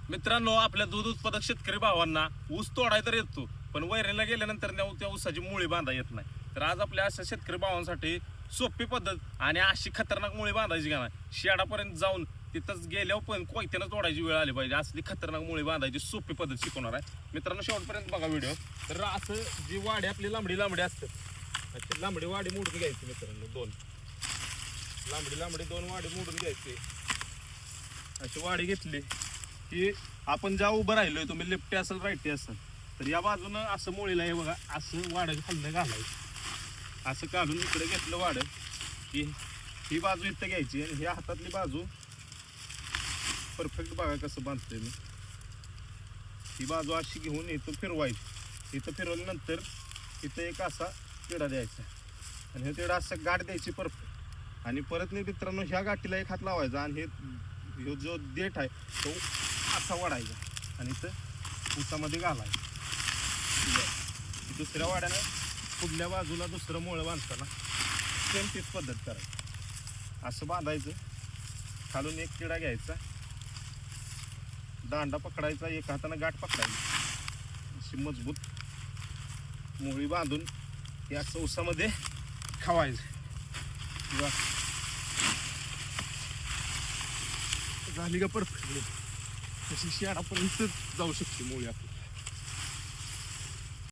मित्रांनो, आपल्या दूध उत्पादक शेतकरी भावांना ऊस तोडाय तर येतो, पण वैरणीला गेल्यानंतर त्या ऊसाची मुळी बांधा येत नाही. तर आज आपल्या अशा शेतकरी भावांसाठी सोपी पद्धत आणि अशी खतरनाक मुळी बांधायची का नाही, शेडापर्यंत जाऊन तिथंच गेल्यावर पण कोयत्यानं तोडायची वेळ आली पाहिजे, असली खतरनाक मुळी बांधायची सोपी पद्धत शिकवणार आहे. मित्रांनो, शेवटपर्यंत बघा व्हिडिओ. तर असं जी वाडी आपली लांबडी असतात, अशी लांबडी वाडी मोडून घ्यायची मित्रांनो. दोन लांबडी दोन वाडी मोडून घ्यायची. अशी वाडी घेतली की आपण ज्या उभं राहिलोय, तुम्ही लेफ्टी असेल राईटी असेल, तर या बाजूनं असं मुळीला हे बघा असं वाडं खाल्लं घालायचं. असं काढून इकडे घेतलं वाडं की ही बाजू इथं घ्यायची आणि ह्या हातातली बाजू परफेक्ट बघा कसं बांधतोय मी. ही बाजू अशी घेऊन इथं फिरवायची. इथं फिरवल्यानंतर इथं एक असा तिडा द्यायचा आणि हे तिडा असं गाठ द्यायची परफेक्ट. आणि परत नाही मित्रांनो, ह्या गाठीला एक हात लावायचा आणि हे जो देठ आहे तो असा वाढायचा आणि इथं ऊसामध्ये घालायचा. दुसऱ्या वाड्यानं पुढल्या बाजूला दुसरं मुळं बांधताना सेम तीच पद्धत करायची. असं बांधायचं, खालून एक तिडा घ्यायचा, दांडा पकडायचा, एक हातानं गाठ पकडायची, अशी मजबूत मुळी बांधून हे असं ऊसामध्ये खावायचं. झाली का परफेक्ट. तशी शेडापर्यंत जाऊ शकते मुळी आपली.